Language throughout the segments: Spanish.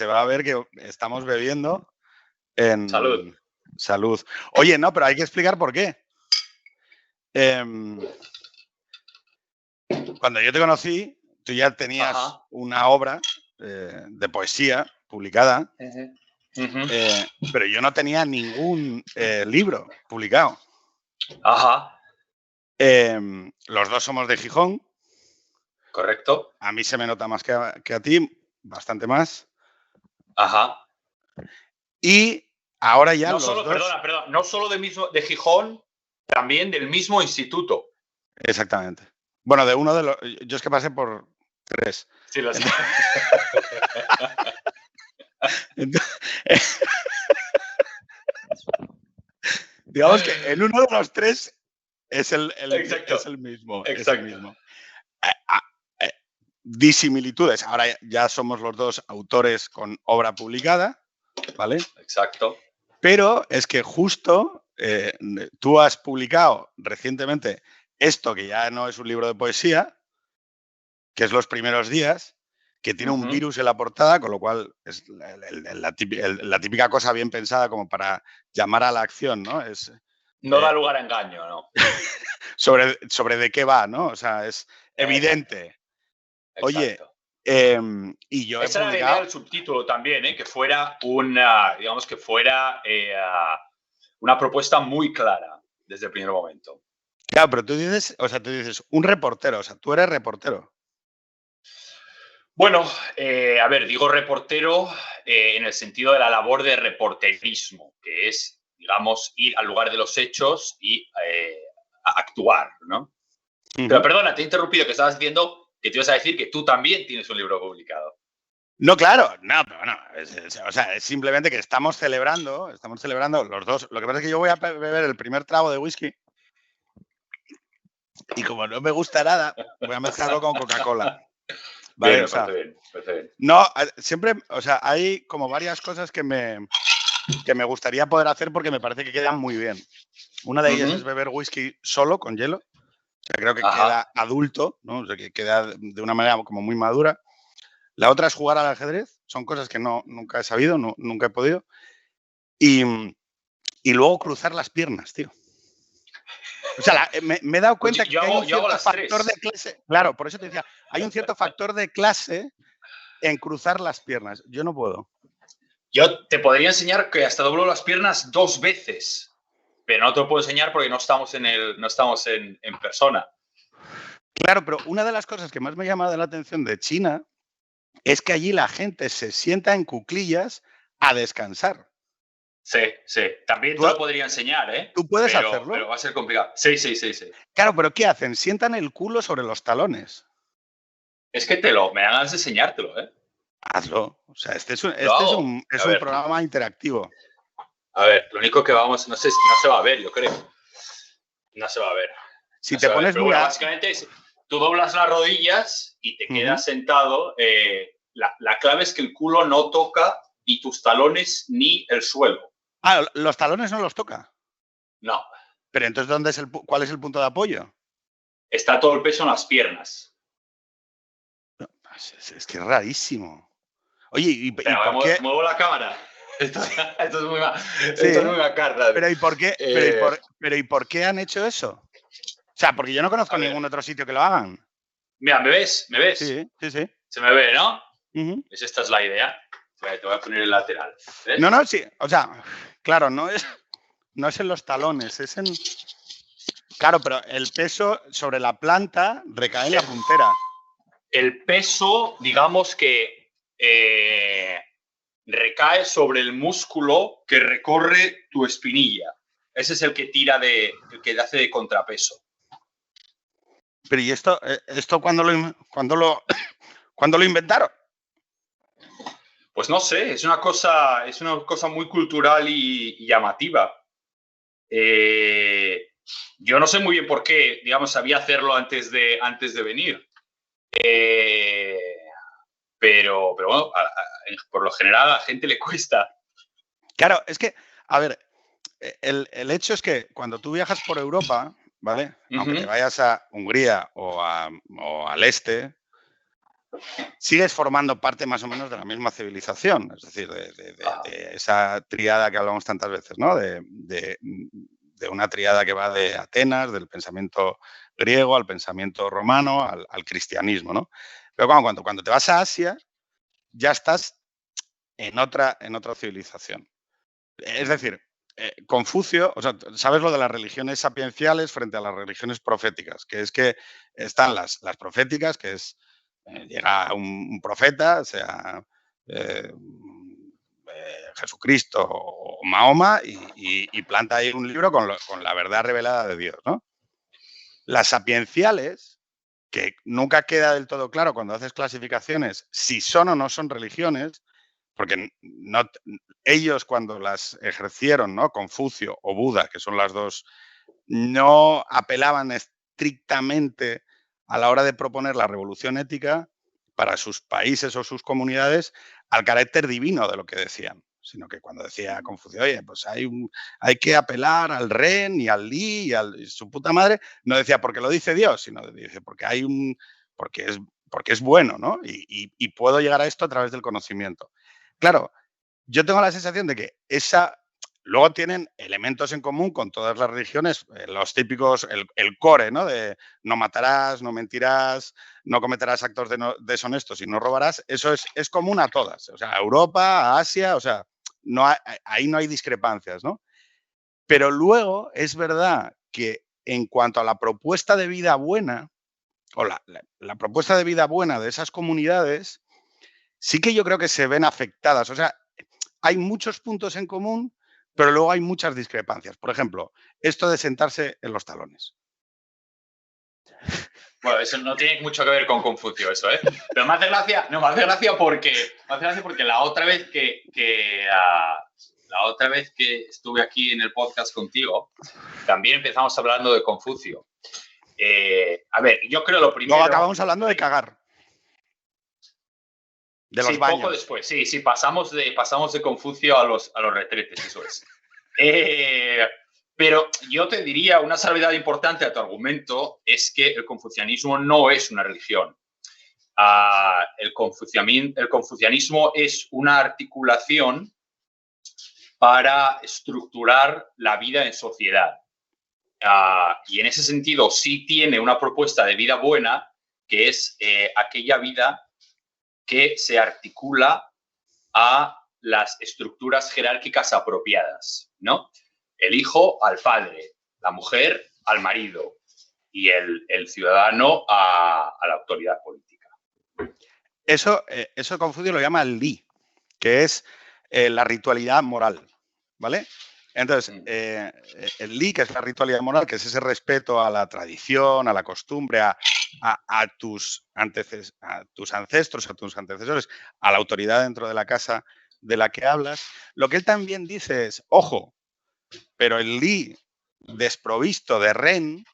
se va a ver que estamos bebiendo Salud. Salud. Oye, no, pero hay que explicar por qué. Cuando yo te conocí, tú ya tenías una obra de poesía publicada, pero yo no tenía ningún libro publicado. Ajá. Los dos somos de Gijón. Correcto. A mí se me nota más que a ti, bastante más. Ajá. Y ahora ya no los solo, dos... Perdona, no solo de Gijón, también del mismo instituto. Exactamente. Bueno, de uno de los... Yo es que pasé por 3. Sí, lo sé. Digamos que en uno de los 3 es el mismo. Exacto. Es el mismo. Disimilitudes. Ahora ya somos los dos autores con obra publicada, ¿vale? Exacto. Pero es que justo tú has publicado recientemente esto, que ya no es un libro de poesía, que es Los primeros días, que tiene un virus en la portada, con lo cual es la típica cosa bien pensada como para llamar a la acción, ¿no? No da lugar a engaño, ¿no? sobre de qué va, ¿no? O sea, es evidente. Oye, y yo esa he publicado... era la idea del subtítulo también, que fuera una propuesta muy clara desde el primer momento. Claro, pero tú dices un reportero, o sea, tú eres reportero. Bueno, a ver, digo reportero en el sentido de la labor de reporterismo, que es, digamos, ir al lugar de los hechos y actuar, ¿no? Pero perdona, te he interrumpido, que estabas diciendo que te ibas a decir que tú también tienes un libro publicado. No, claro, no, pero bueno, o sea, es simplemente que estamos celebrando los dos. Lo que pasa es que yo voy a beber el primer trago de whisky y como no me gusta nada, voy a mezclarlo con Coca-Cola. ¿Vale? Bien, parece bien. No, siempre, o sea, hay como varias cosas que me gustaría poder hacer porque me parece que quedan muy bien. Una de ellas es beber whisky solo, con hielo. O sea, creo que queda adulto, ¿no? O sea, que queda de una manera como muy madura. La otra es jugar al ajedrez. Son cosas que nunca he sabido, nunca he podido. Y luego cruzar las piernas, tío. O sea, me he dado cuenta que hay un cierto factor de clase. Claro, por eso te decía, hay un cierto factor de clase en cruzar las piernas. Yo no puedo. Yo te podría enseñar que hasta doblo las piernas 2 veces, pero no te lo puedo enseñar porque no estamos en persona. Claro, pero una de las cosas que más me llama la atención de China es que allí la gente se sienta en cuclillas a descansar. Sí. También te lo podría enseñar, ¿eh? ¿Tú puedes hacerlo? Pero va a ser complicado. Sí. Claro, pero ¿qué hacen? Sientan el culo sobre los talones. Es que me dan ganas de enseñártelo, ¿eh? Hazlo. O sea, este es un programa interactivo. A ver, lo único que no se va a ver, yo creo. No se va a ver. Si te pones muy... básicamente tú doblas las rodillas y te quedas sentado. La clave es que el culo no toca ni tus talones ni el suelo. Ah, ¿los talones no los toca? No. Pero entonces, ¿cuál es el punto de apoyo? Está todo el peso en las piernas. Es que es rarísimo. Oye, ¿y por qué? Muevo la cámara. Esto es muy macarra. Pero ¿y por qué? Pero ¿y por qué han hecho eso? O sea, porque yo no conozco ningún otro sitio que lo hagan. Mira, ¿me ves? Sí. Se me ve, ¿no? Esta es la idea. Te voy a poner el lateral. ¿Ves? No, sí. O sea, claro, no es en los talones, es en... Claro, pero el peso sobre la planta recae en la puntera. El peso, digamos que recae sobre el músculo que recorre tu espinilla. Ese es el que el que hace de contrapeso. Pero ¿y esto cuándo lo inventaron? Pues no sé, es una cosa muy cultural y llamativa. Yo no sé muy bien por qué, digamos, sabía hacerlo antes de venir. Pero bueno, por lo general a la gente le cuesta. Claro, es que, a ver, el hecho es que cuando tú viajas por Europa, ¿vale? Aunque te vayas a Hungría o al este, sigues formando parte más o menos de la misma civilización, es decir, de esa tríada que hablamos tantas veces, ¿no? De una tríada que va de Atenas, del pensamiento griego al pensamiento romano, al cristianismo, ¿no? Pero cuando te vas a Asia, ya estás en otra civilización. Es decir, Confucio, o sea, sabes lo de las religiones sapienciales frente a las religiones proféticas, que es que están las proféticas, que es llega un profeta, sea Jesucristo o Mahoma, y planta ahí un libro con la verdad revelada de Dios, ¿no? Las sapienciales, que nunca queda del todo claro cuando haces clasificaciones si son o no son religiones, porque no, ellos cuando las ejercieron, ¿no? Confucio o Buda, que son las dos, no apelaban estrictamente a la hora de proponer la revolución ética para sus países o sus comunidades al carácter divino de lo que decían, sino que cuando decía Confucio, oye, pues hay que apelar al Ren y al Li y su puta madre, no decía porque lo dice Dios, sino dice porque es bueno, ¿no? Y puedo llegar a esto a través del conocimiento. Claro, yo tengo la sensación de que luego tienen elementos en común con todas las religiones, los típicos, el core, ¿no? De no matarás, no mentirás, no cometerás actos deshonestos y no robarás. Eso es común a todas. O sea, a Europa, a Asia, o sea, ahí no hay discrepancias, ¿no? Pero luego es verdad que en cuanto a la propuesta de vida buena, o la propuesta de vida buena de esas comunidades, sí que yo creo que se ven afectadas. O sea, hay muchos puntos en común, pero luego hay muchas discrepancias. Por ejemplo, esto de sentarse en los talones. Bueno, eso no tiene mucho que ver con Confucio, eso, ¿eh? Pero me hace gracia porque la otra vez que estuve aquí en el podcast contigo, también empezamos hablando de Confucio. A ver, yo creo lo primero... Luego acabamos hablando de cagar. De los baños. Poco después, sí, pasamos de Confucio a los retretes, eso es. Pero yo te diría, una salvedad importante a tu argumento es que el confucianismo no es una religión. El confucianismo es una articulación para estructurar la vida en sociedad. Y en ese sentido sí tiene una propuesta de vida buena, que es aquella vida que se articula a las estructuras jerárquicas apropiadas, ¿no? El hijo al padre, la mujer al marido y el ciudadano a la autoridad política. Eso Confucio lo llama el Li, que es la ritualidad moral, ¿vale? Entonces, el Li, que es la ritualidad moral, que es ese respeto a la tradición, a la costumbre, a tus ancestros, a tus antecesores, a la autoridad dentro de la casa de la que hablas, lo que él también dice es, ojo, pero el Li desprovisto de Ren,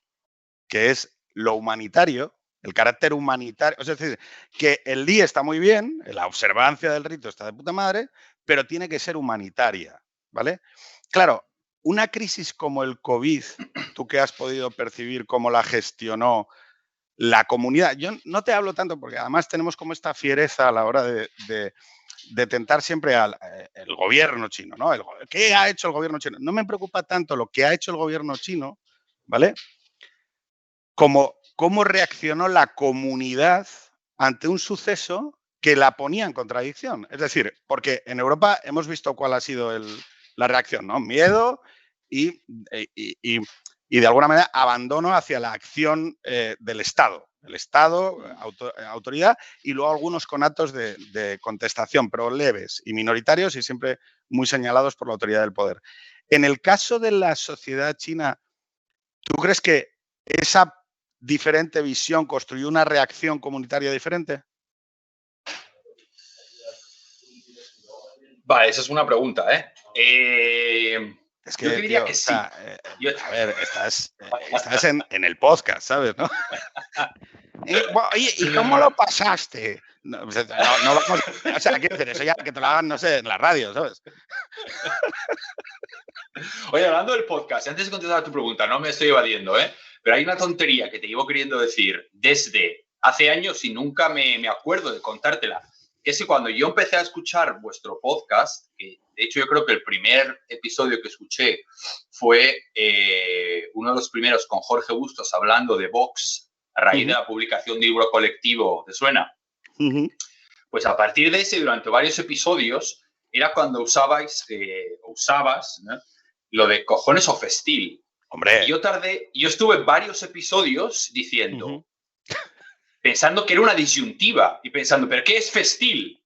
que es lo humanitario, el carácter humanitario, es decir, que el Li está muy bien, la observancia del rito está de puta madre, pero tiene que ser humanitaria, ¿vale? Claro, una crisis como el COVID, tú que has podido percibir cómo la gestionó la comunidad, yo no te hablo tanto porque además tenemos como esta fiereza a la hora de tentar siempre al el gobierno chino, ¿no? ¿Qué ha hecho el gobierno chino? No me preocupa tanto lo que ha hecho el gobierno chino, ¿vale? Como cómo reaccionó la comunidad ante un suceso que la ponía en contradicción. Es decir, porque en Europa hemos visto cuál ha sido la reacción, ¿no? Miedo y de alguna manera abandono hacia la acción del Estado. El Estado, autoridad, y luego algunos conatos de contestación, pero leves y minoritarios y siempre muy señalados por la autoridad del poder. En el caso de la sociedad china, ¿tú crees que esa diferente visión construyó una reacción comunitaria diferente? Vale, esa es una pregunta, ¿eh? Es que, yo te diría tío, que sí. A ver, estás en el podcast, ¿sabes? ¿No? Oye, ¿y cómo lo pasaste? No vamos, o sea, quiero decir, eso ya que te lo hagan, no sé, en la radio, ¿sabes? Oye, hablando del podcast, antes de contestar a tu pregunta, no me estoy evadiendo, ¿eh? Pero hay una tontería que te llevo queriendo decir desde hace años y nunca me acuerdo de contártela. Que es que cuando yo empecé a escuchar vuestro podcast, que de hecho yo creo que el primer episodio que escuché fue uno de los primeros con Jorge Bustos hablando de Vox a raíz de la publicación de libro colectivo, ¿te suena? Pues a partir de ese, durante varios episodios, era cuando usabas, ¿no? Lo de cojones o festil. Hombre. Y yo estuve varios episodios diciendo, pensando que era una disyuntiva y pensando, ¿pero qué es festil?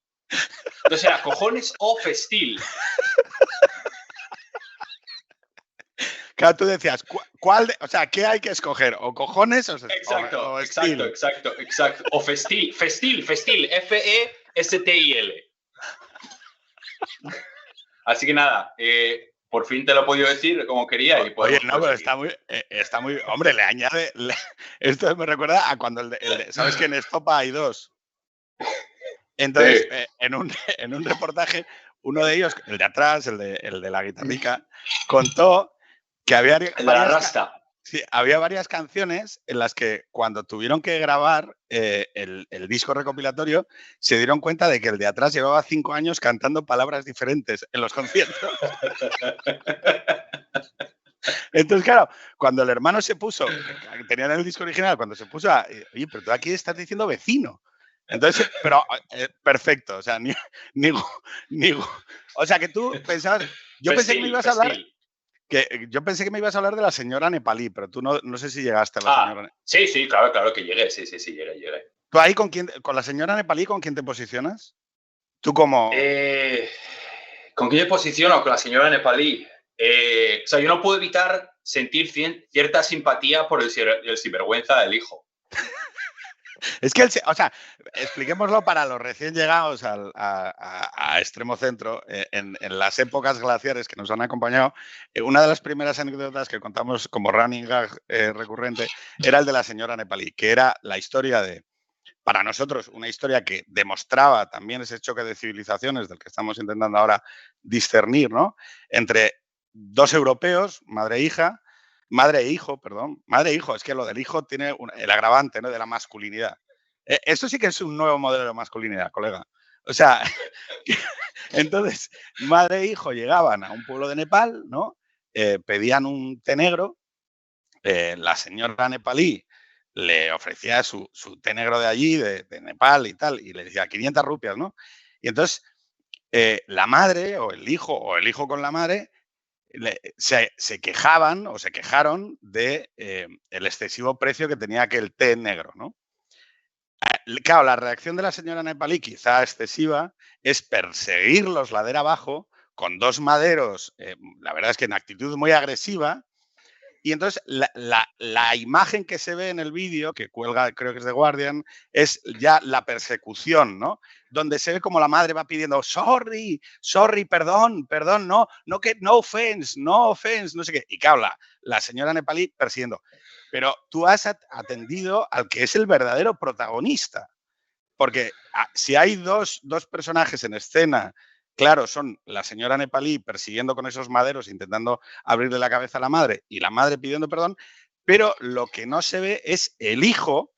Entonces era cojones o festil. Claro, tú decías, ¿qué hay que escoger? ¿O cojones o Exacto. festil? O festil, F-E-S-T-I-L. Así que nada, por fin te lo he podido decir como quería. Y oye, no, pero está muy... Hombre, le añade... Esto me recuerda a cuando ¿sabes que en Estopa hay dos? Entonces, en un reportaje, uno de ellos, el de atrás, el de la guitarrica, contó que había había varias canciones en las que cuando tuvieron que grabar el disco recopilatorio se dieron cuenta de que el de atrás llevaba 5 años cantando palabras diferentes en los conciertos. Entonces, claro, cuando el hermano se puso, tenían el disco original, cuando se puso a, oye, pero tú aquí estás diciendo vecino. Entonces, pero perfecto, o sea, o sea, que tú pensabas, yo pensé que me ibas a hablar... yo pensé que me ibas a hablar de la señora nepalí, pero tú no sé si llegaste a la señora nepalí. Sí, claro que llegué, sí, llegué. ¿Tú ahí con la señora nepalí, con quién te posicionas? ¿Tú como...? ¿Con quién me posiciono? Con la señora nepalí. O sea, yo no puedo evitar sentir cierta simpatía por el sinvergüenza del hijo. Es que, o sea, expliquémoslo para los recién llegados a Extremo Centro, en las épocas glaciares que nos han acompañado, una de las primeras anécdotas que contamos como running gag recurrente era el de la señora nepalí, que era la historia para nosotros, una historia que demostraba también ese choque de civilizaciones del que estamos intentando ahora discernir, ¿no? Entre dos europeos, madre e hijo, es que lo del hijo tiene el agravante, ¿no?, de la masculinidad. Esto sí que es un nuevo modelo de masculinidad, colega. O sea, entonces, madre e hijo llegaban a un pueblo de Nepal, ¿no? Pedían un té negro, la señora nepalí le ofrecía su té negro de allí, de Nepal y tal, y le decía 500 rupias, ¿no? Y entonces, la madre o el hijo con la madre se quejaban o se quejaron de el excesivo precio que tenía aquel té negro, ¿no? Claro, la reacción de la señora nepalí, quizá excesiva, es perseguirlos ladera abajo con dos maderos, la verdad es que en actitud muy agresiva. Y entonces la imagen que se ve en el vídeo, que cuelga, creo que es de Guardian, es ya la persecución, ¿no? Donde se ve como la madre va pidiendo, sorry, perdón, no offense, no sé qué. Y claro, la señora nepalí persiguiendo. Pero tú has atendido al que es el verdadero protagonista. Porque si hay dos personajes en escena, claro, son la señora nepalí persiguiendo con esos maderos, intentando abrirle la cabeza a la madre y la madre pidiendo perdón, pero lo que no se ve es el hijo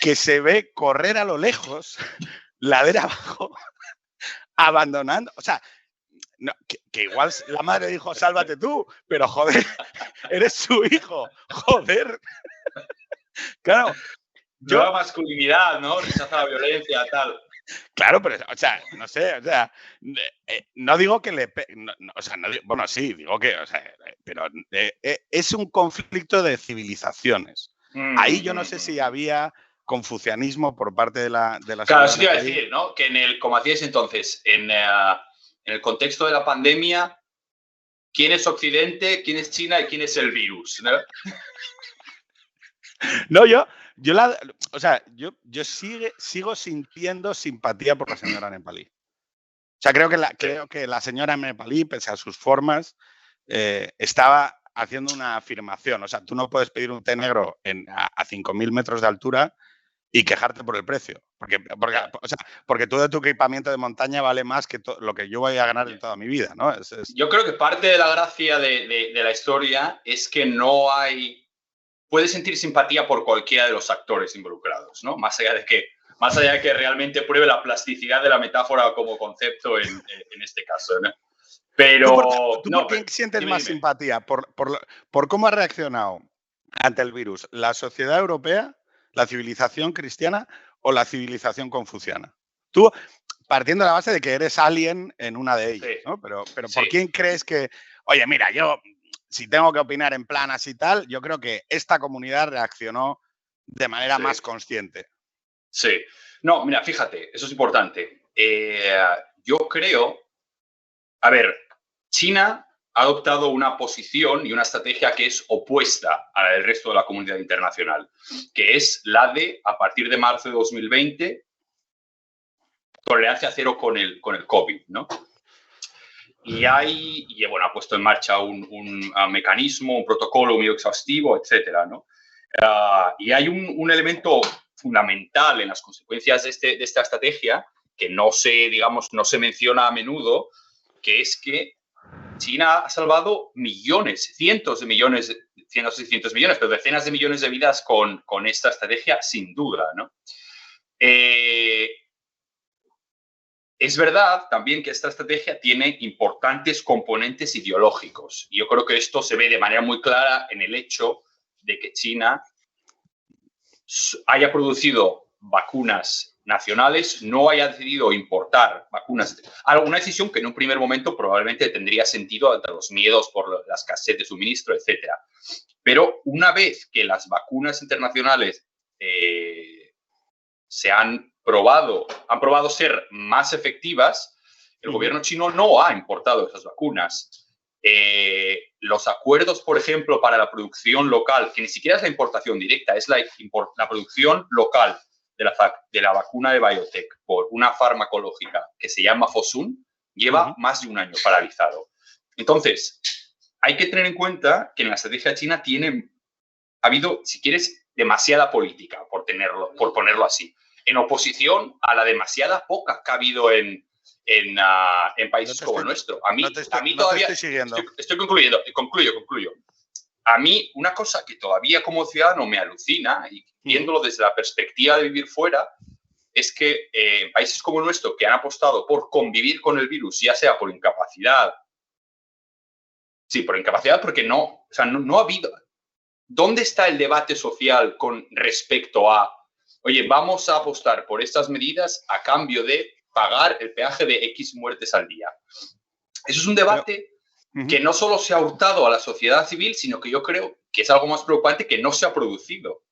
que se ve correr a lo lejos, ladera abajo, abandonando. O sea, no, que igual la madre dijo, sálvate tú, pero joder, eres su hijo, joder. Claro. Nueva masculinidad, ¿no? Rechaza la violencia, tal. Claro, pero, o sea, no sé, o sea, no digo que bueno, sí, digo que, o sea, pero es un conflicto de civilizaciones. Ahí yo no sé si había confucianismo por parte de la claro, eso te iba a decir, ¿no? Que como hacíais entonces, en el contexto de la pandemia, ¿quién es Occidente, quién es China y quién es el virus? ¿No? No, yo sigo sintiendo simpatía por la señora nepalí. O sea, creo que la señora nepalí, pese a sus formas, estaba haciendo una afirmación. O sea, tú no puedes pedir un té negro a 5.000 metros de altura y quejarte por el precio. Porque todo tu equipamiento de montaña vale más que lo que yo voy a ganar en toda mi vida, ¿no? Yo creo que parte de la gracia de la historia es que no hay puede sentir simpatía por cualquiera de los actores involucrados, ¿no? Más allá de que realmente pruebe la plasticidad de la metáfora como concepto en este caso, ¿no? Pero... ¿Tú por quién sientes más simpatía? ¿Por cómo ha reaccionado ante el virus la sociedad europea, la civilización cristiana o la civilización confuciana? Tú, partiendo de la base de que eres alien en una de ellas, sí, ¿no? Pero sí. ¿Por quién crees que...? Oye, mira, yo, si tengo que opinar en plan así tal, yo creo que esta comunidad reaccionó de manera más consciente. Sí. No, mira, fíjate, eso es importante. Yo creo... A ver, China ha adoptado una posición y una estrategia que es opuesta a la del resto de la comunidad internacional, que es la de, a partir de marzo de 2020, tolerancia cero con el COVID, ¿no? Y bueno, ha puesto en marcha un mecanismo, un protocolo muy exhaustivo, etcétera, ¿no? Y hay un elemento fundamental en las consecuencias de esta estrategia que no se menciona a menudo, que es que China ha salvado millones, cientos y cientos de millones, pero decenas de millones de vidas con esta estrategia, sin duda, ¿no? Es verdad también que esta estrategia tiene importantes componentes ideológicos. Y yo creo que esto se ve de manera muy clara en el hecho de que China haya producido vacunas nacionales, no haya decidido importar vacunas. Alguna decisión que en un primer momento probablemente tendría sentido ante los miedos por la escasez de suministro, etc. Pero una vez que las vacunas internacionales han probado ser más efectivas, el gobierno chino no ha importado esas vacunas. Los acuerdos, por ejemplo, para la producción local, que ni siquiera es la importación directa, es la producción local de la vacuna de BioNTech por una farmacológica que se llama Fosun, lleva más de un año paralizado. Entonces, hay que tener en cuenta que en la estrategia china ha habido, si quieres, demasiada política, por ponerlo así, en oposición a la demasiada poca que ha habido en países como el nuestro. A mí todavía... Estoy concluyendo. Concluyo. A mí, una cosa que todavía como ciudadano me alucina, y viéndolo desde la perspectiva de vivir fuera, es que en países como el nuestro, que han apostado por convivir con el virus, ya sea por incapacidad... Sí, por incapacidad, porque no ha habido... ¿Dónde está el debate social con respecto a, oye, vamos a apostar por estas medidas a cambio de pagar el peaje de X muertes al día? Eso es un debate que no solo se ha hurtado a la sociedad civil, sino que yo creo que es algo más preocupante que no se ha producido.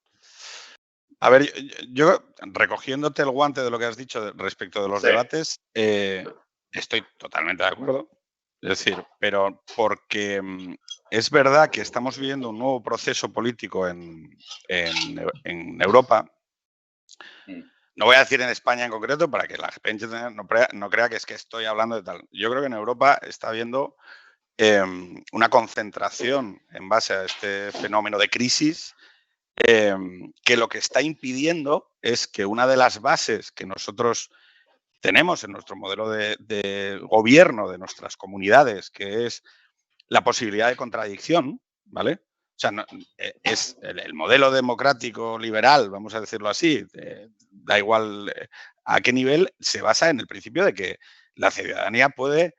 A ver, yo recogiéndote el guante de lo que has dicho respecto de los debates, estoy totalmente de acuerdo. Es decir, pero porque es verdad que estamos viviendo un nuevo proceso político en Europa. No voy a decir en España en concreto para que la gente no crea que es que estoy hablando de tal. Yo creo que en Europa está habiendo una concentración en base a este fenómeno de crisis que lo que está impidiendo es que una de las bases que nosotros tenemos en nuestro modelo de gobierno de nuestras comunidades, que es la posibilidad de contradicción, ¿vale? O sea, es el modelo democrático liberal, vamos a decirlo así, da igual a qué nivel, se basa en el principio de que la ciudadanía puede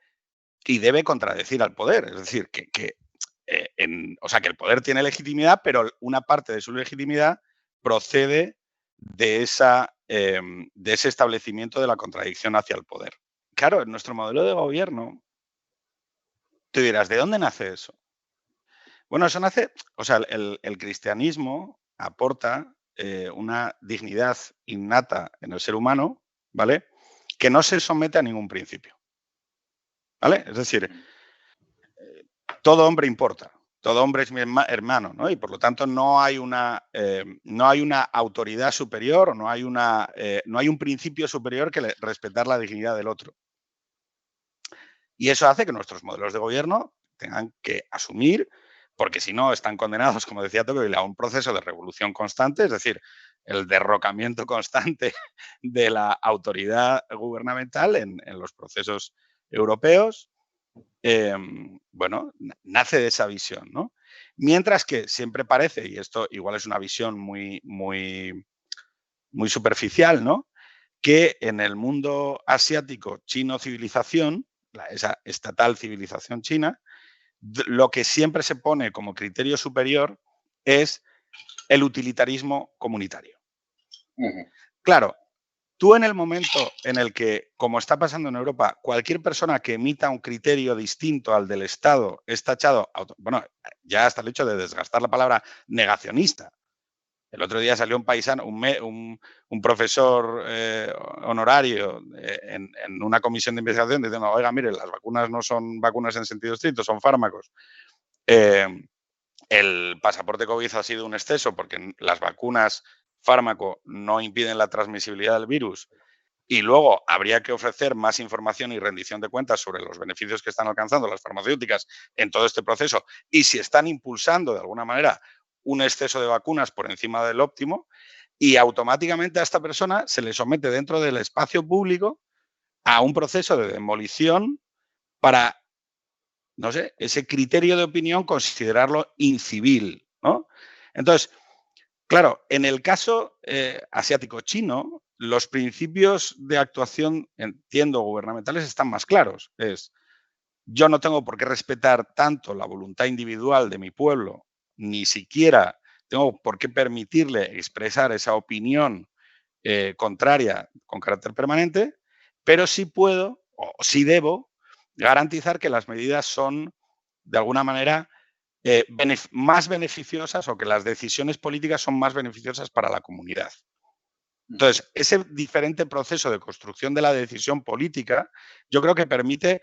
y debe contradecir al poder. Es decir, que el poder tiene legitimidad, pero una parte de su legitimidad procede de ese establecimiento de la contradicción hacia el poder. Claro, en nuestro modelo de gobierno, tú dirás, ¿de dónde nace eso? Bueno, eso nace, el cristianismo aporta una dignidad innata en el ser humano, ¿vale? Que no se somete a ningún principio, ¿vale? Es decir, todo hombre importa. Todo hombre es mi hermano, ¿no? Y por lo tanto no hay una autoridad superior, no hay un principio superior que respetar la dignidad del otro. Y eso hace que nuestros modelos de gobierno tengan que asumir, porque si no están condenados, como decía Tocqueville, a un proceso de revolución constante, es decir, el derrocamiento constante de la autoridad gubernamental en los procesos europeos. Nace de esa visión, ¿no? Mientras que siempre parece, y esto igual es una visión muy superficial, ¿no?, que en el mundo asiático, chino civilización, esa estatal civilización china, lo que siempre se pone como criterio superior es el utilitarismo comunitario. Claro, tú en el momento en el que, como está pasando en Europa, cualquier persona que emita un criterio distinto al del Estado es tachado, bueno, ya hasta el hecho de desgastar la palabra negacionista. El otro día salió un paisano, un profesor honorario en una comisión de investigación diciendo, oiga, mire, las vacunas no son vacunas en sentido estricto, son fármacos. El pasaporte COVID ha sido un exceso porque las vacunas fármaco no impiden la transmisibilidad del virus y luego habría que ofrecer más información y rendición de cuentas sobre los beneficios que están alcanzando las farmacéuticas en todo este proceso y si están impulsando de alguna manera un exceso de vacunas por encima del óptimo y automáticamente a esta persona se le somete dentro del espacio público a un proceso de demolición para, no sé, ese criterio de opinión considerarlo incivil, ¿no? Entonces, claro, en el caso asiático chino, los principios de actuación, entiendo, gubernamentales están más claros. Es, yo no tengo por qué respetar tanto la voluntad individual de mi pueblo, ni siquiera tengo por qué permitirle expresar esa opinión contraria con carácter permanente, pero sí puedo o sí debo garantizar que las medidas son, de alguna manera, más beneficiosas o que las decisiones políticas son más beneficiosas para la comunidad. Entonces, ese diferente proceso de construcción de la decisión política, yo creo que permite,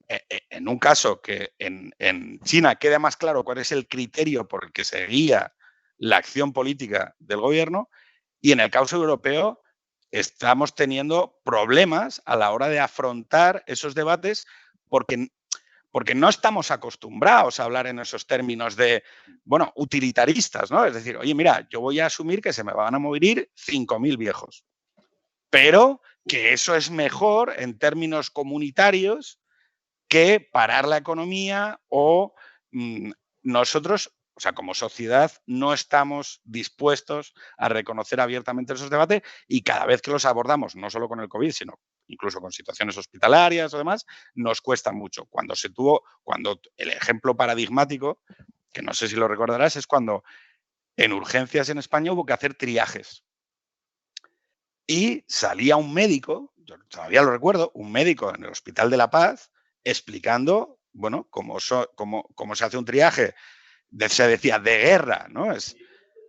en un caso que en China quede más claro cuál es el criterio por el que se guía la acción política del gobierno, y en el caso europeo estamos teniendo problemas a la hora de afrontar esos debates porque no estamos acostumbrados a hablar en esos términos de, bueno, utilitaristas, ¿no? Es decir, oye, mira, yo voy a asumir que se me van a morir 5.000 viejos, pero que eso es mejor en términos comunitarios que parar la economía o nosotros, o sea, como sociedad, no estamos dispuestos a reconocer abiertamente esos debates y cada vez que los abordamos, no solo con el COVID, sino incluso con situaciones hospitalarias o demás, nos cuesta mucho. Cuando el ejemplo paradigmático, que no sé si lo recordarás, es cuando en urgencias en España hubo que hacer triajes. Y salía un médico, yo todavía lo recuerdo, un médico en el Hospital de la Paz explicando, bueno, cómo se hace un triaje, se decía de guerra, ¿no?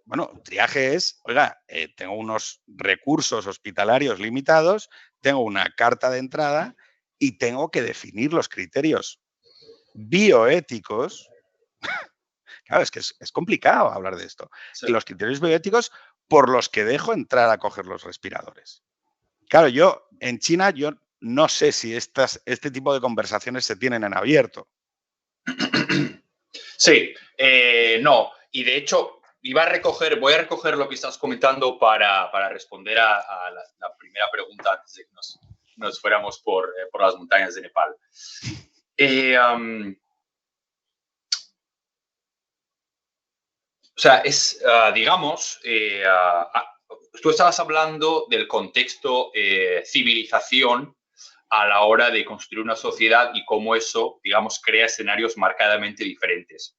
Bueno, triaje es, oiga, tengo unos recursos hospitalarios limitados, tengo una carta de entrada y tengo que definir los criterios bioéticos. Claro, es que es complicado hablar de esto. Sí. Los criterios bioéticos por los que dejo entrar a coger los respiradores. Claro, en China, yo no sé si este tipo de conversaciones se tienen en abierto. Sí, no. Y de hecho, voy a recoger lo que estás comentando para responder a la primera pregunta antes de que nos fuéramos por las montañas de Nepal. O sea, digamos, tú estabas hablando del contexto civilización a la hora de construir una sociedad y cómo eso, digamos, crea escenarios marcadamente diferentes.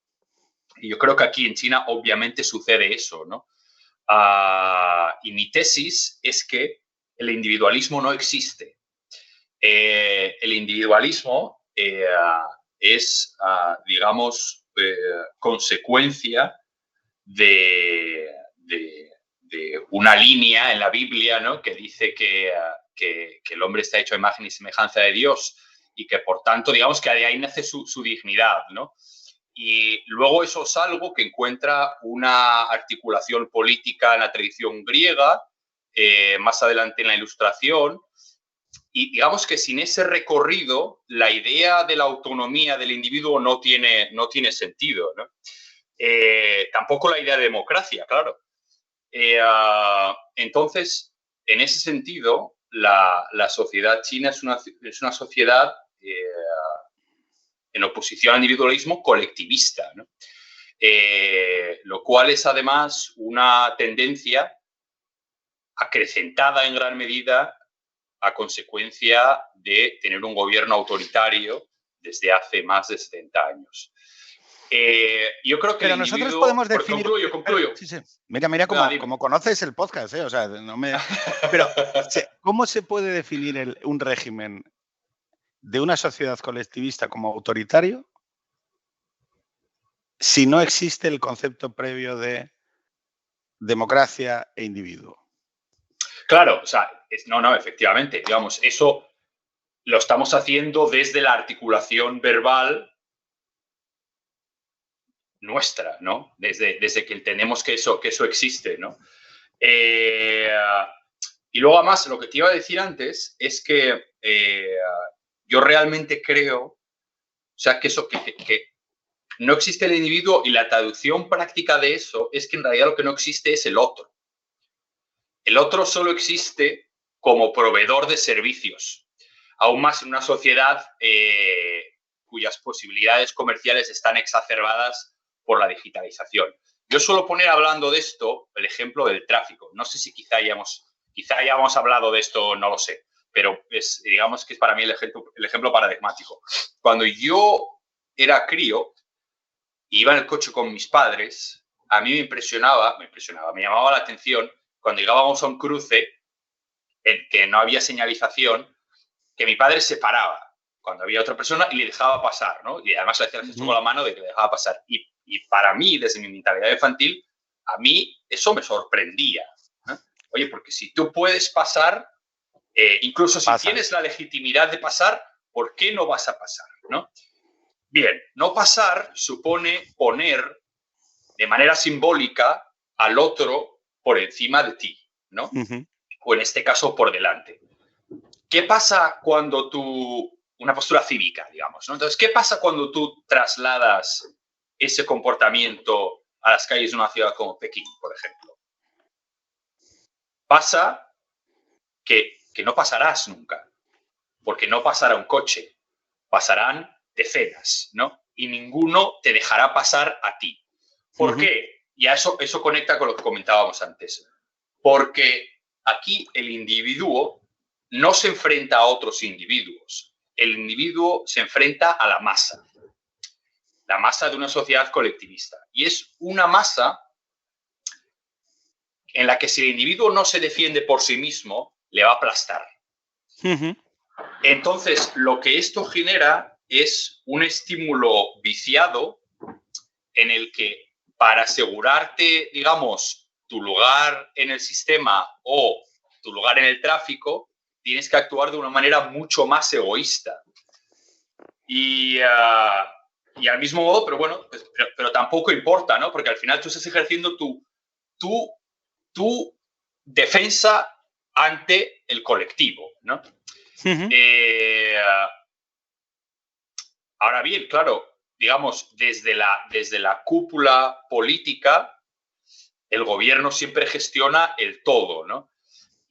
Y yo creo que aquí en China obviamente sucede eso, ¿no? Y mi tesis es que el individualismo no existe. El individualismo es, digamos, consecuencia de una línea en la Biblia, ¿no?, que dice que el hombre está hecho a imagen y semejanza de Dios y que, por tanto, digamos que de ahí nace su dignidad, ¿no? Y luego eso es algo que encuentra una articulación política en la tradición griega, más adelante en la Ilustración, y digamos que sin ese recorrido la idea de la autonomía del individuo no tiene sentido, ¿no? Tampoco la idea de democracia, claro. Entonces, en ese sentido, la sociedad china es una sociedad en oposición al individualismo colectivista, ¿no? lo cual es además una tendencia acrecentada en gran medida a consecuencia de tener un gobierno autoritario desde hace más de 70 años. Yo creo que pero el nosotros individuo... podemos definir... Concluyo. Sí, sí. Mira como conoces el podcast, ¿eh? O sea, no me... Pero, ¿cómo se puede definir un régimen de una sociedad colectivista como autoritario si no existe el concepto previo de democracia e individuo? Claro, o sea, no, efectivamente, digamos, eso lo estamos haciendo desde la articulación verbal nuestra, ¿no? Desde que entendemos que eso existe, ¿no? Y luego, además, lo que te iba a decir antes es que yo realmente creo, o sea, que no existe el individuo, y la traducción práctica de eso es que en realidad lo que no existe es el otro. El otro solo existe como proveedor de servicios, aún más en una sociedad cuyas posibilidades comerciales están exacerbadas por la digitalización. Yo suelo poner, hablando de esto, el ejemplo del tráfico. No sé si quizá hayamos hablado de esto, no lo sé, pero digamos que es para mí el ejemplo paradigmático. Cuando yo era crío, iba en el coche con mis padres, a mí me llamaba la atención cuando llegábamos a un cruce en que no había señalización, que mi padre se paraba cuando había otra persona y le dejaba pasar, ¿no? Y además le hacía el gesto con la mano de que le dejaba pasar. Y para mí, desde mi mentalidad infantil, a mí eso me sorprendía, ¿eh? Oye, porque si tú puedes pasar, incluso si tienes la legitimidad de pasar, ¿por qué no vas a pasar, ¿no? Bien, no pasar supone poner de manera simbólica al otro por encima de ti, ¿no? O en este caso, por delante. ¿Qué pasa cuando una postura cívica, digamos, ¿no? Entonces, ¿qué pasa cuando tú trasladas ese comportamiento a las calles de una ciudad como Pekín, por ejemplo? Pasa que no pasarás nunca, porque no pasará un coche, pasarán decenas, ¿no? Y ninguno te dejará pasar a ti. ¿Por qué? Y eso conecta con lo que comentábamos antes. Porque aquí el individuo no se enfrenta a otros individuos. El individuo se enfrenta a la masa de una sociedad colectivista. Y es una masa en la que si el individuo no se defiende por sí mismo, le va a aplastar. Entonces, lo que esto genera es un estímulo viciado en el que, para asegurarte, digamos, tu lugar en el sistema o tu lugar en el tráfico, tienes que actuar de una manera mucho más egoísta. Y al mismo modo, pero bueno, pero tampoco importa, ¿no? Porque al final tú estás ejerciendo tu defensa ante el colectivo, ¿no? Ahora bien, claro, digamos, desde la cúpula política, el gobierno siempre gestiona el todo, ¿no?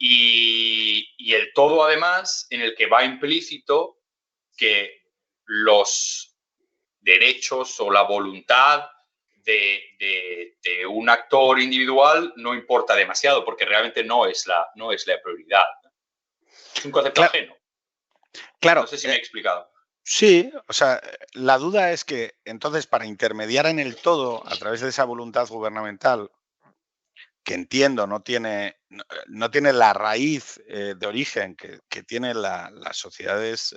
Y el todo, además, en el que va implícito que los derechos o la voluntad de un actor individual no importa demasiado, porque realmente no es la prioridad. Es un concepto ajeno. Claro. No sé si me he explicado. Sí, o sea, la duda es que entonces para intermediar en el todo a través de esa voluntad gubernamental, que entiendo no tiene la raíz de origen que tienen las sociedades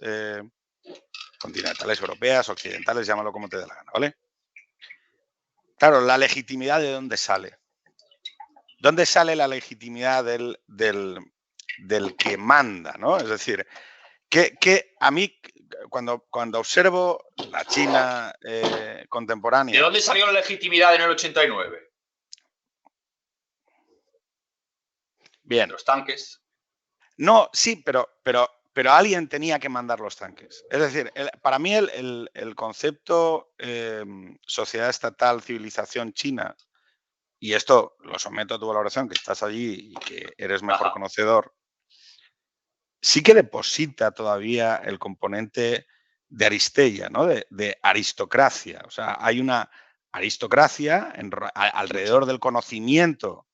continentales europeas, occidentales, llámalo como te dé la gana, ¿vale? Claro, la legitimidad, ¿de dónde sale? ¿Dónde sale la legitimidad del que manda, ¿no? Es decir, que a mí, cuando observo la China contemporánea... ¿De dónde salió la legitimidad en el 89? Bien. Los tanques. No, sí, pero alguien tenía que mandar los tanques. Es decir, para mí el concepto sociedad estatal, civilización china, y esto lo someto a tu valoración, que estás allí y que eres mejor conocedor, sí que deposita todavía el componente de Aristella, ¿no? De aristocracia. O sea, hay una aristocracia alrededor del conocimiento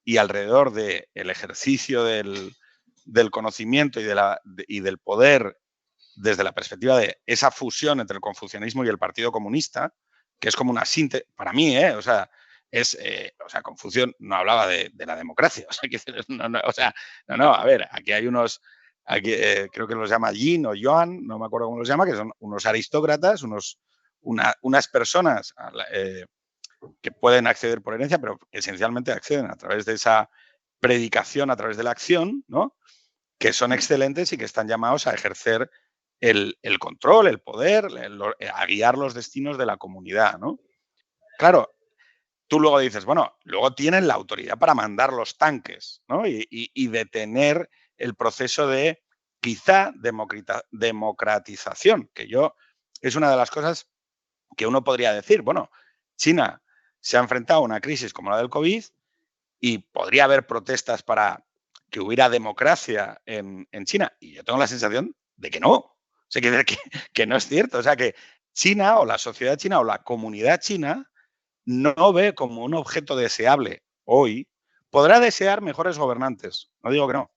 y alrededor del ejercicio del conocimiento y del poder desde la perspectiva de esa fusión entre el confucianismo y el Partido Comunista, que es como una síntesis, para mí, o sea, Confucio no hablaba de la democracia, a ver, aquí hay unos, creo que los llama Yin o Yuan, no me acuerdo cómo los llama, que son unos aristócratas, unas personas que pueden acceder por herencia, pero esencialmente acceden a través de esa predicación, a través de la acción, ¿no? Que son excelentes y que están llamados a ejercer el control, el poder, a guiar los destinos de la comunidad, ¿no? Claro, tú luego dices, bueno, luego tienen la autoridad para mandar los tanques, ¿no? Y detener el proceso de quizá democratización, que es una de las cosas que uno podría decir, bueno, China se ha enfrentado a una crisis como la del COVID y podría haber protestas para que hubiera democracia en China. Y yo tengo la sensación de que no. O sea, que no es cierto. O sea, que China o la sociedad china o la comunidad china no ve como un objeto deseable hoy. Podrá desear mejores gobernantes, no digo que no,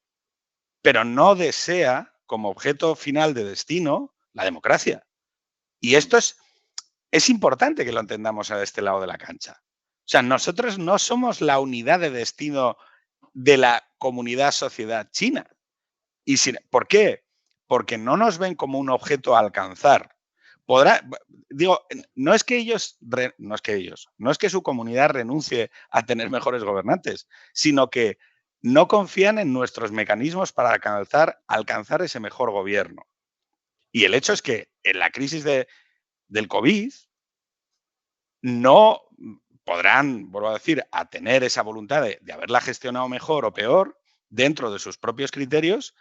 pero no desea como objeto final de destino la democracia. Y esto es importante que lo entendamos a este lado de la cancha. O sea, nosotros no somos la unidad de destino de la comunidad sociedad china. ¿Por qué? Porque no nos ven como un objeto a alcanzar. No es que su comunidad renuncie a tener mejores gobernantes, sino que no confían en nuestros mecanismos para alcanzar ese mejor gobierno. Y el hecho es que en la crisis del COVID no podrán, vuelvo a decir, a tener esa voluntad de haberla gestionado mejor o peor dentro de sus propios criterios,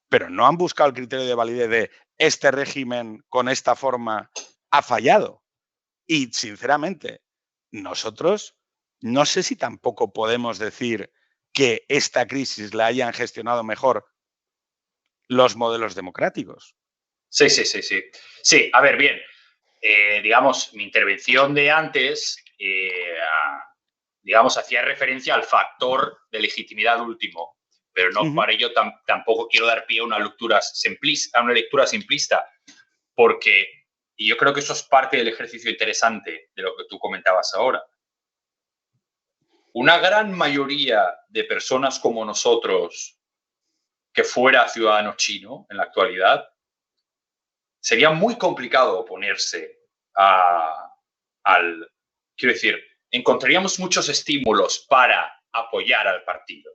pero no han buscado el criterio de validez de este régimen con esta forma ha fallado. Y, sinceramente, nosotros no sé si tampoco podemos decir que esta crisis la hayan gestionado mejor los modelos democráticos. Sí. Sí, a ver, bien. Digamos, mi intervención de antes, digamos, hacía referencia al factor de legitimidad último, pero no para ello tampoco quiero dar pie a una lectura simplista, porque, y yo creo que eso es parte del ejercicio interesante de lo que tú comentabas ahora, una gran mayoría de personas como nosotros que fuera ciudadano chino en la actualidad, sería muy complicado oponerse quiero decir, encontraríamos muchos estímulos para apoyar al partido.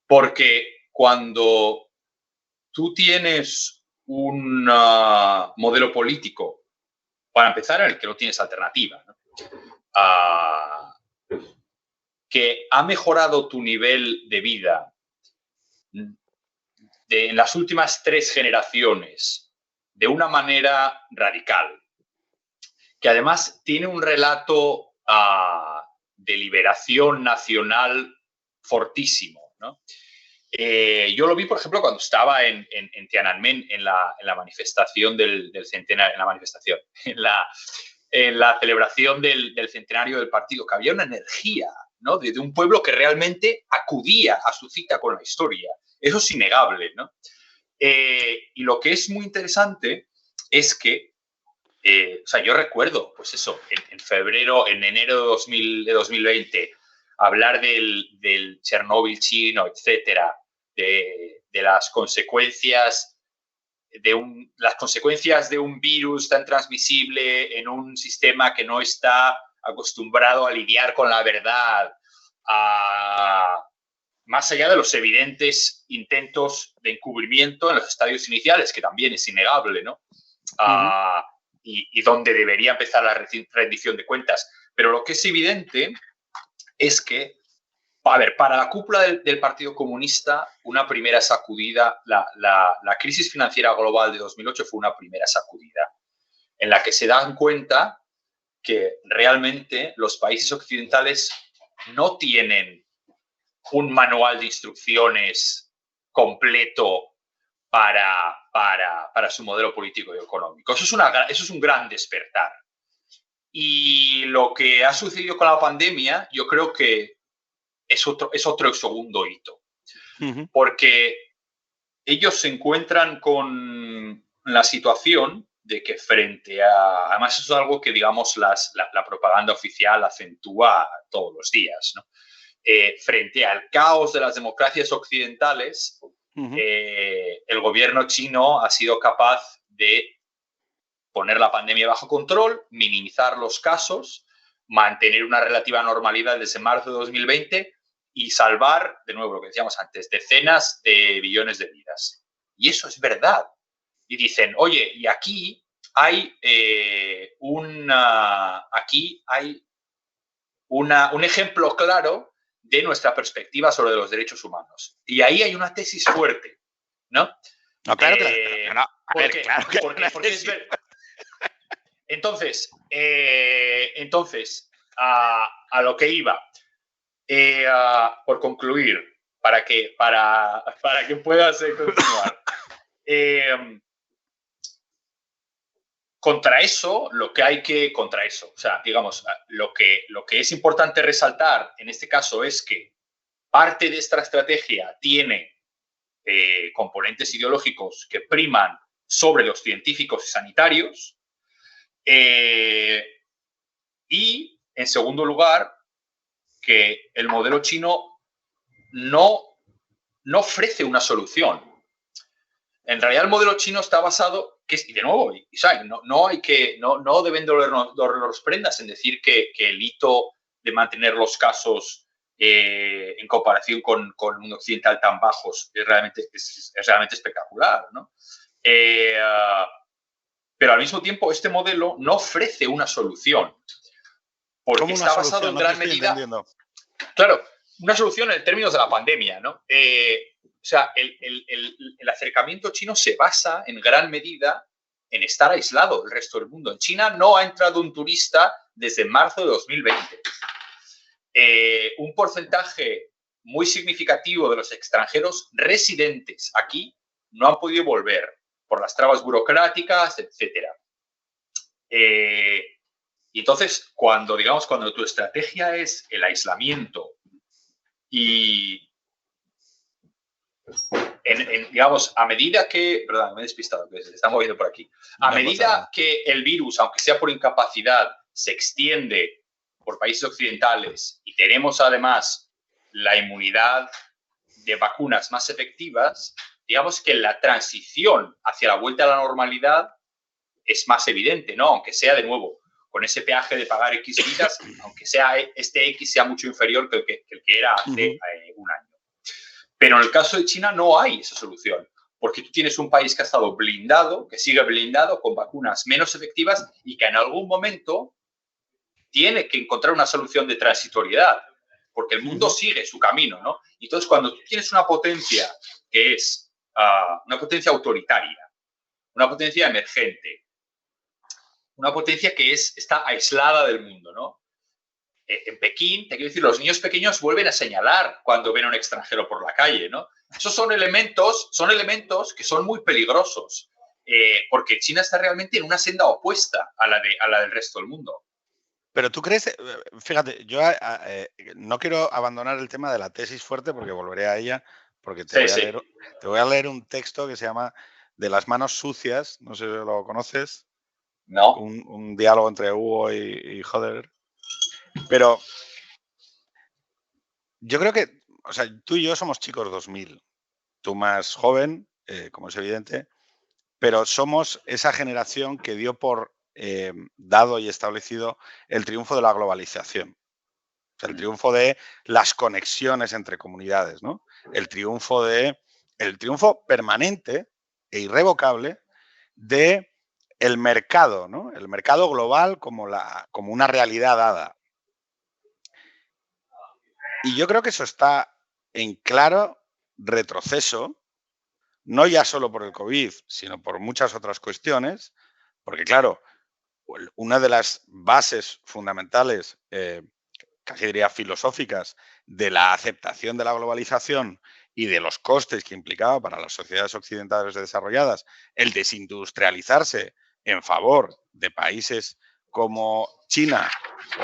Porque cuando tú tienes un modelo político, para empezar, en el que no tienes alternativa, ¿no? Que ha mejorado tu nivel de vida en las últimas 3 generaciones de una manera radical, que además tiene un relato de liberación nacional fortísimo, ¿no? Yo lo vi, por ejemplo, cuando estaba en Tiananmen, en la manifestación del centenario, en la celebración del centenario del partido, que había una energía, ¿no? de un pueblo que realmente acudía a su cita con la historia. Eso es innegable, ¿no? Y lo que es muy interesante es que yo recuerdo, pues eso, en enero de 2020, hablar del Chernóbil chino, etcétera, de las consecuencias de un virus tan transmisible en un sistema que no está acostumbrado a lidiar con la verdad, más allá de los evidentes intentos de encubrimiento en los estadios iniciales, que también es innegable, ¿no? Y donde debería empezar la rendición de cuentas. Pero lo que es evidente es que, a ver, para la cúpula del Partido Comunista, una primera sacudida, la crisis financiera global de 2008 fue una primera sacudida, en la que se dan cuenta que realmente los países occidentales no tienen un manual de instrucciones completo para su modelo político y económico. Eso es un gran despertar. Y lo que ha sucedido con la pandemia, yo creo que es otro segundo hito. Porque ellos se encuentran con la situación de que frente a... Además, eso es algo que, digamos, la propaganda oficial acentúa todos los días, ¿no? Frente al caos de las democracias occidentales, el gobierno chino ha sido capaz de poner la pandemia bajo control, minimizar los casos, mantener una relativa normalidad desde marzo de 2020 y salvar, de nuevo, lo que decíamos antes, decenas de billones de vidas. Y eso es verdad. Y dicen, oye, y aquí hay un ejemplo claro de nuestra perspectiva sobre los derechos humanos. Y ahí hay una tesis fuerte, ¿no? No, claro que no. Porque es verdad. Entonces, a lo que iba, por concluir, para que puedas continuar. Contra eso, o sea, digamos, lo que es importante resaltar en este caso es que parte de esta estrategia tiene componentes ideológicos que priman sobre los científicos y sanitarios. Y, en segundo lugar, que el modelo chino no ofrece una solución. En realidad, el modelo chino está basado, y de nuevo, no deben dolernos prendas en decir que el hito de mantener los casos en comparación con un occidental tan bajos es realmente espectacular, ¿no? Pero al mismo tiempo, este modelo no ofrece una solución. Porque está basado en gran medida. Claro, una solución en términos de la pandemia, ¿no? O sea, el acercamiento chino se basa en gran medida en estar aislado del resto del mundo. En China no ha entrado un turista desde marzo de 2020. Un porcentaje muy significativo de los extranjeros residentes aquí no han podido volver por las trabas burocráticas, etc. Y entonces, cuando tu estrategia es el aislamiento y, digamos, a medida que... Perdón, me he despistado, que se está moviendo por aquí. A medida que el virus, aunque sea por incapacidad, se extiende por países occidentales y tenemos además la inmunidad de vacunas más efectivas, digamos que la transición hacia la vuelta a la normalidad es más evidente, ¿no? Aunque sea, de nuevo, con ese peaje de pagar X vidas, aunque sea este X sea mucho inferior que el que era hace un año. Pero en el caso de China no hay esa solución, porque tú tienes un país que ha estado blindado, que sigue blindado, con vacunas menos efectivas y que en algún momento tiene que encontrar una solución de transitoriedad, porque el mundo sigue su camino, ¿no? Entonces, cuando tú tienes una potencia que es una potencia autoritaria, una potencia emergente, una potencia que está aislada del mundo, ¿no? En Pekín, te quiero decir, los niños pequeños vuelven a señalar cuando ven a un extranjero por la calle, ¿no? Esos son elementos que son muy peligrosos, porque China está realmente en una senda opuesta a la del resto del mundo. Pero tú crees, fíjate, yo no quiero abandonar el tema de la tesis fuerte porque volveré a ella, porque te voy a leer un texto que se llama De las manos sucias, no sé si lo conoces. No. Un diálogo entre Hugo y Höder. Pero yo creo que, o sea, tú y yo somos chicos 2000, tú más joven, como es evidente, pero somos esa generación que dio por dado y establecido el triunfo de la globalización. O sea, el triunfo de las conexiones entre comunidades, ¿no? El triunfo permanente e irrevocable de el mercado, ¿no? El mercado global como una realidad dada. Y yo creo que eso está en claro retroceso, no ya solo por el COVID, sino por muchas otras cuestiones, porque claro, una de las bases fundamentales, casi diría filosóficas, de la aceptación de la globalización y de los costes que implicaba para las sociedades occidentales desarrolladas el desindustrializarse en favor de países como China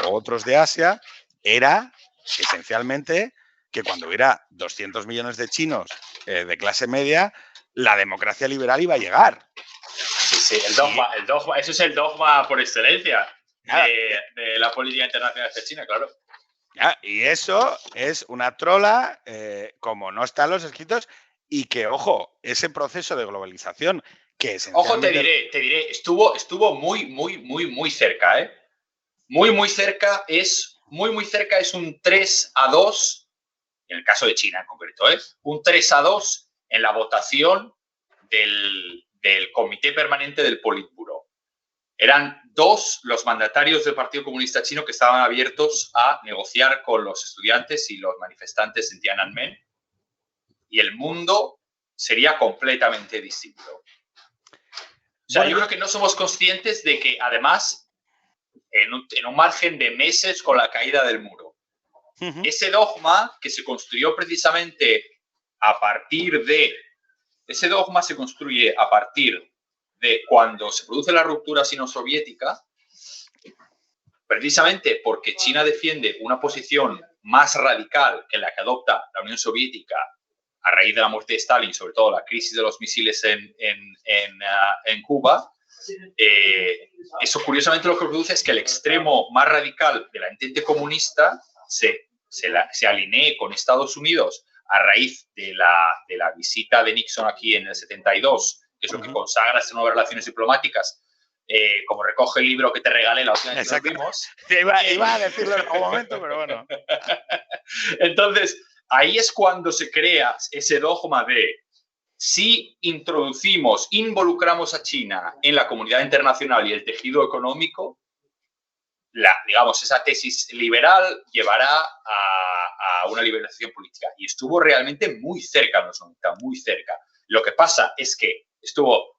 o otros de Asia era esencialmente que cuando hubiera 200 millones de chinos de clase media, la democracia liberal iba a llegar. Sí, el dogma, eso es el dogma por excelencia de la política internacional de China, claro. Y eso es una trola, como no están los escritos, y que, ojo, ese proceso de globalización que esencialmente... Ojo, te diré, estuvo muy cerca, ¿eh? Muy cerca es un 3-2, en el caso de China en concreto, ¿eh? Un 3-2 en la votación del Comité Permanente del Politburo. Eran 2 los mandatarios del Partido Comunista Chino que estaban abiertos a negociar con los estudiantes y los manifestantes en Tiananmen, y el mundo sería completamente distinto. O sea, yo creo que no somos conscientes de que, además, en un margen de meses con la caída del muro, ese dogma que se construyó precisamente a partir de... Ese dogma se construye a partir de cuando se produce la ruptura sino-soviética, precisamente porque China defiende una posición más radical que la que adopta la Unión Soviética a raíz de la muerte de Stalin, sobre todo la crisis de los misiles en Cuba. Eso, curiosamente, lo que produce es que el extremo más radical de la entente comunista se alinee con Estados Unidos a raíz de la visita de Nixon aquí en el 72, que es lo que consagra estas nuevas relaciones diplomáticas, como recoge el libro que te regalé la última vez que nos vimos. Iba a decirlo en algún momento, pero bueno. Entonces, ahí es cuando se crea ese dogma de si involucramos a China en la comunidad internacional y el tejido económico, digamos, esa tesis liberal llevará a una liberación política. Y estuvo realmente muy cerca en los 90, muy cerca. Lo que pasa es que estuvo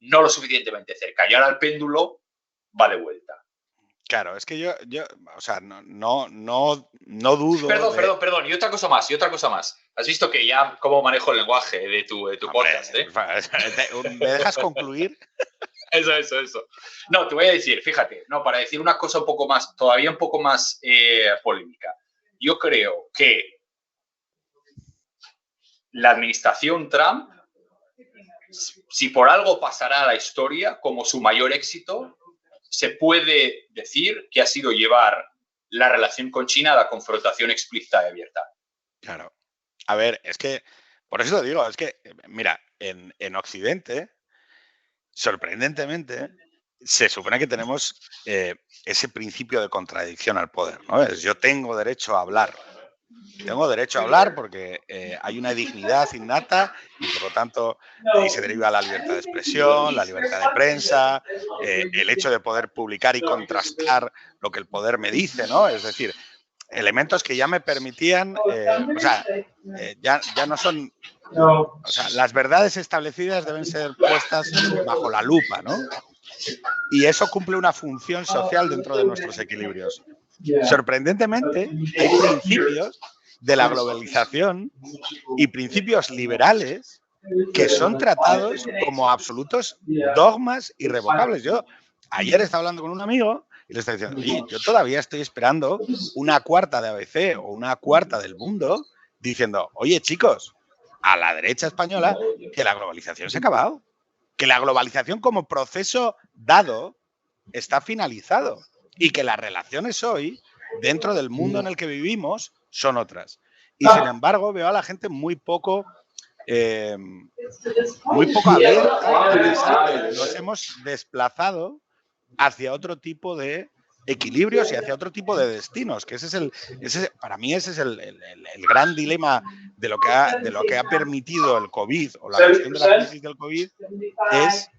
no lo suficientemente cerca y ahora el péndulo va de vuelta. Claro, es que yo o sea, no dudo. Perdón. Y otra cosa más. Has visto que ya cómo manejo el lenguaje de tu podcast, ¿eh? ¿Me dejas concluir? Eso. No, te voy a decir, fíjate, para decir una cosa todavía un poco más polémica. Yo creo que la administración Trump, si por algo pasará a la historia como su mayor éxito, se puede decir que ha sido llevar la relación con China a la confrontación explícita y abierta. Claro. A ver, es que, por eso lo digo, es que, mira, en Occidente, sorprendentemente, se supone que tenemos ese principio de contradicción al poder, ¿no? Yo tengo derecho a hablar. Tengo derecho a hablar porque hay una dignidad innata y, por lo tanto, de ahí se deriva la libertad de expresión, la libertad de prensa, el hecho de poder publicar y contrastar lo que el poder me dice, ¿no? Es decir, elementos que ya me permitían, ya no son... O sea, las verdades establecidas deben ser puestas bajo la lupa, ¿no? Y eso cumple una función social dentro de nuestros equilibrios. Sorprendentemente, hay principios de la globalización y principios liberales que son tratados como absolutos dogmas irrevocables. Yo ayer estaba hablando con un amigo y le estaba diciendo, oye, yo todavía estoy esperando una cuarta de ABC o una cuarta del Mundo diciendo, oye, chicos, a la derecha española, que la globalización se ha acabado, que la globalización como proceso dado está finalizado y que las relaciones hoy, dentro del mundo en el que vivimos, son otras. Y sin embargo, veo a la gente muy poco abierta a pensar que nos hemos desplazado hacia otro tipo de equilibrios y hacia otro tipo de destinos, que para mí ese es el gran dilema de lo que ha permitido el COVID o la cuestión de la crisis del COVID, es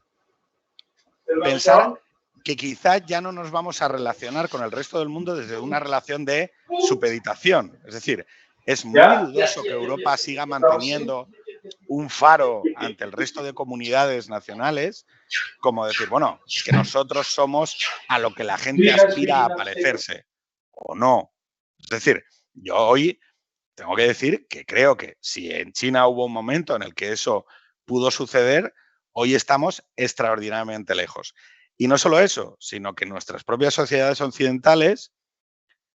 pensar que quizá ya no nos vamos a relacionar con el resto del mundo desde una relación de supeditación. Es decir, es muy dudoso que Europa siga manteniendo un faro ante el resto de comunidades nacionales, como decir, bueno, que nosotros somos a lo que la gente aspira a parecerse, o no. Es decir, yo hoy tengo que decir que creo que si en China hubo un momento en el que eso pudo suceder, hoy estamos extraordinariamente lejos. Y no solo eso, sino que nuestras propias sociedades occidentales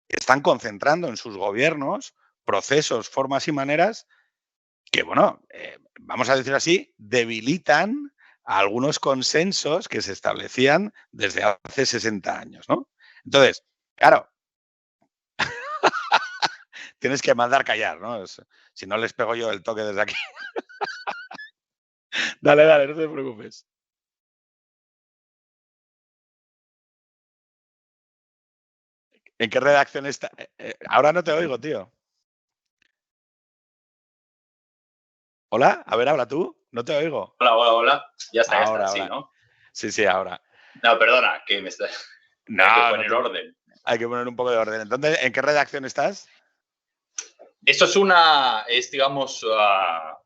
están concentrando en sus gobiernos procesos, formas y maneras que, bueno, vamos a decir así, debilitan a algunos consensos que se establecían desde hace 60 años, ¿no? Entonces, claro, tienes que mandar callar, ¿no? Si no les pego yo el toque desde aquí. Dale, dale, no te preocupes. ¿En qué redacción está? Ahora no te oigo, tío. ¿Hola? A ver, habla tú. No te oigo. Hola, hola, hola. Ya está, Ahora, sí, ahora. ¿no? Sí, ahora. No, perdona, que me está... No, Hay que poner orden. Hay que poner un poco de orden. Entonces, ¿en qué redacción estás? Esto es, digamos,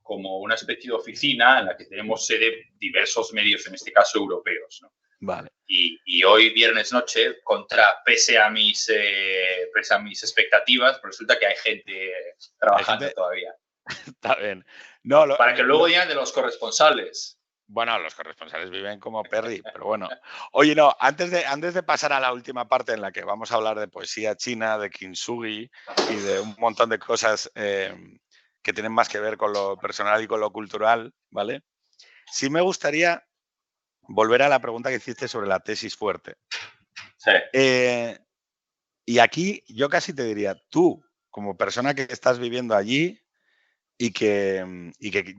como una especie de oficina en la que tenemos sede diversos medios, en este caso europeos, ¿no? Vale. Y hoy, viernes noche, pese a mis expectativas, pues resulta que hay gente trabajando todavía. Está bien. No, para que luego digan de los corresponsales. Bueno, los corresponsales viven como Perry, pero bueno. Oye, no, antes de pasar a la última parte en la que vamos a hablar de poesía china, de kintsugi y de un montón de cosas que tienen más que ver con lo personal y con lo cultural, ¿vale? Sí me gustaría volver a la pregunta que hiciste sobre la tesis fuerte. Sí. Y aquí yo casi te diría, tú, como persona que estás viviendo allí, y que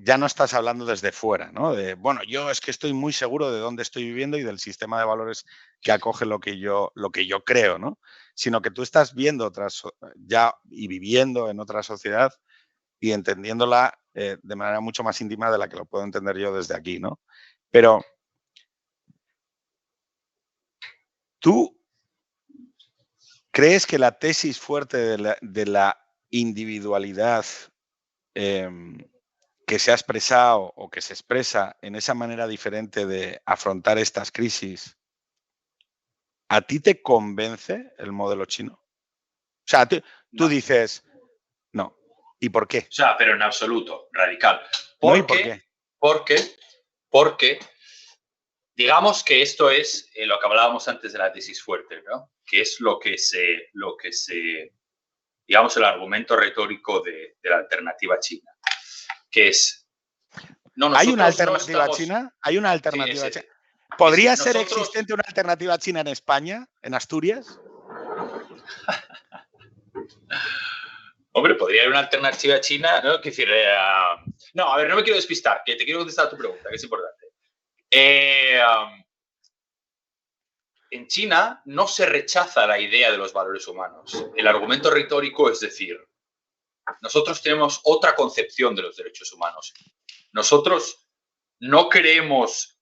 ya no estás hablando desde fuera, ¿no? De, bueno, yo es que estoy muy seguro de dónde estoy viviendo y del sistema de valores que acoge lo que yo creo, ¿no? Sino que tú estás viendo ya y viviendo en otra sociedad y entendiéndola de manera mucho más íntima de la que lo puedo entender yo desde aquí, ¿no? Pero tú crees que la tesis fuerte de la individualidad que se ha expresado o que se expresa en esa manera diferente de afrontar estas crisis, ¿a ti te convence el modelo chino? O sea, tú dices, no. ¿Y por qué? O sea, pero en absoluto, radical. No, ¿y por qué? Porque digamos que esto es lo que hablábamos antes de la tesis fuerte, ¿no? Que es lo que se digamos, el argumento retórico de la alternativa china, que es... No, ¿Hay una alternativa china? ¿Hay una alternativa china? ¿Podría ser existente una alternativa china en España, en Asturias? Hombre, podría haber una alternativa china, ¿no? Decir, no, a ver, no me quiero despistar, que te quiero contestar a tu pregunta, que es importante. En China no se rechaza la idea de los valores humanos. El argumento retórico es decir, nosotros tenemos otra concepción de los derechos humanos. Nosotros no creemos,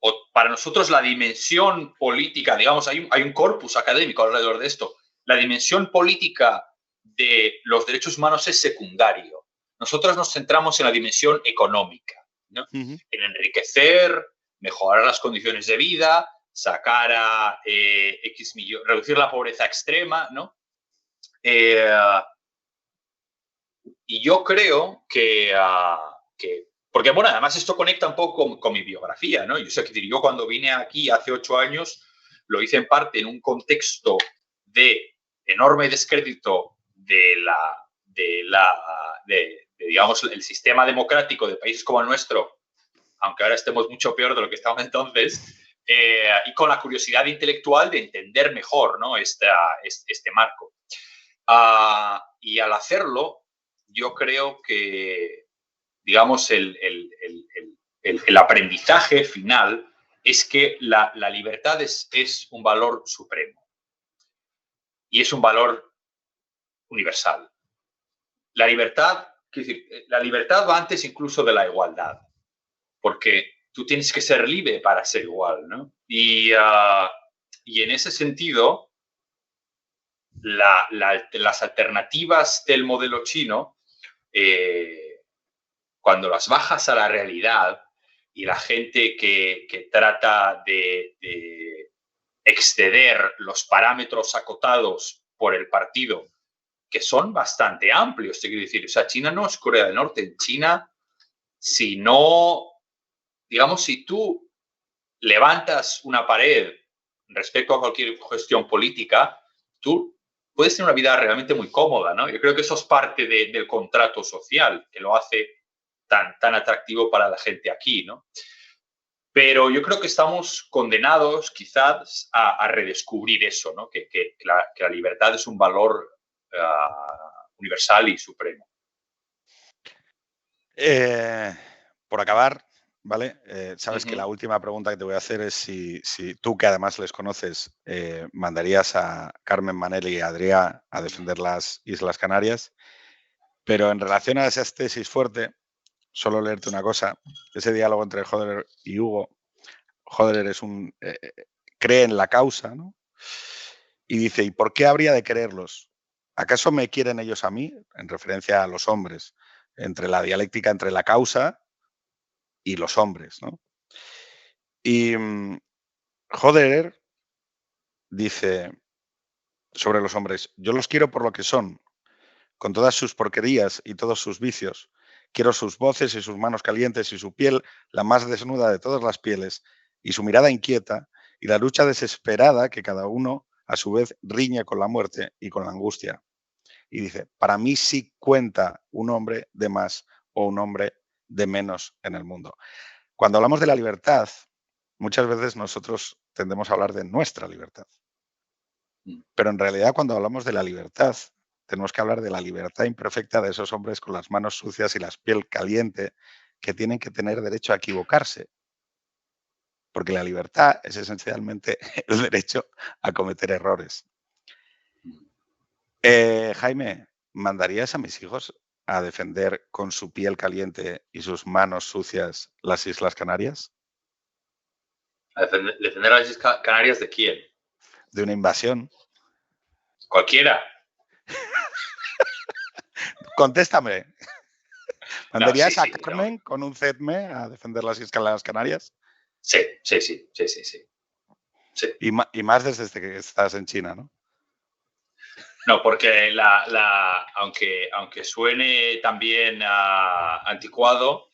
o para nosotros la dimensión política, digamos, hay un corpus académico alrededor de esto, la dimensión política de los derechos humanos es secundario. Nosotros nos centramos en la dimensión económica, ¿no? En enriquecer, mejorar las condiciones de vida, sacar a X millones, reducir la pobreza extrema, ¿no? Y yo creo que porque, bueno, además esto conecta un poco con mi biografía, ¿no? Yo cuando vine aquí hace 8 años lo hice en parte en un contexto de enorme descrédito digamos, el sistema democrático de países como el nuestro, aunque ahora estemos mucho peor de lo que estábamos entonces, y con la curiosidad intelectual de entender mejor, ¿no? este marco. Y al hacerlo, yo creo que, digamos, el aprendizaje final es que la libertad es un valor supremo y es un valor universal. La libertad va antes incluso de la igualdad, porque tú tienes que ser libre para ser igual, ¿no? Y en ese sentido, las alternativas del modelo chino, cuando las bajas a la realidad y la gente que trata de exceder los parámetros acotados por el partido, que son bastante amplios, te quiero decir. O sea, China no es Corea del Norte. En China, si tú levantas una pared respecto a cualquier cuestión política, tú puedes tener una vida realmente muy cómoda, ¿no? Yo creo que eso es parte del contrato social que lo hace tan atractivo para la gente aquí, ¿no? Pero yo creo que estamos condenados quizás a redescubrir eso, ¿no? Que la libertad es un valor universal y supremo. Por acabar, ¿vale? Sabes que la última pregunta que te voy a hacer es si tú, que además les conoces, mandarías a Carmen Manel y a Adrià a defender las Islas Canarias. Pero en relación a esa tesis fuerte, solo leerte una cosa. Ese diálogo entre Hodder y Hugo, Hodder cree en la causa, ¿no? Y dice, ¿y por qué habría de creerlos? ¿Acaso me quieren ellos a mí? En referencia a los hombres, entre la dialéctica entre la causa y los hombres, ¿no? Y Hodder dice sobre los hombres, yo los quiero por lo que son, con todas sus porquerías y todos sus vicios. Quiero sus voces y sus manos calientes y su piel, la más desnuda de todas las pieles, y su mirada inquieta y la lucha desesperada que cada uno a su vez riñe con la muerte y con la angustia. Y dice, para mí sí cuenta un hombre de más o un hombre de menos en el mundo. Cuando hablamos de la libertad, muchas veces nosotros tendemos a hablar de nuestra libertad. Pero en realidad cuando hablamos de la libertad, tenemos que hablar de la libertad imperfecta de esos hombres con las manos sucias y la piel caliente que tienen que tener derecho a equivocarse. Porque la libertad es esencialmente el derecho a cometer errores. Jaime, ¿mandarías a mis hijos a defender con su piel caliente y sus manos sucias las Islas Canarias? ¿A defender a las Islas Canarias de quién? De una invasión. Cualquiera. Contéstame. ¿Mandarías No, sí, a Carmen con un ZME a defender las Islas Canarias? Sí. Y más desde que estás en China, ¿no? No, porque aunque suene también anticuado,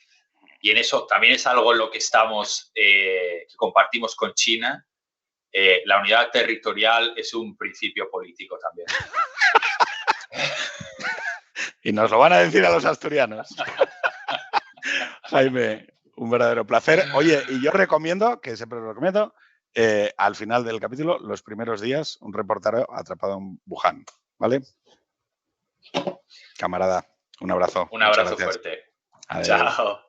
y en eso también es algo en lo que estamos, que compartimos con China, la unidad territorial es un principio político también. Y nos lo van a decir a los asturianos. Jaime, un verdadero placer. Oye, y yo recomiendo, que siempre lo recomiendo, al final del capítulo, los primeros días, un reportero atrapado en Wuhan, ¿vale? Camarada, un abrazo. Un abrazo fuerte. Adiós. Chao.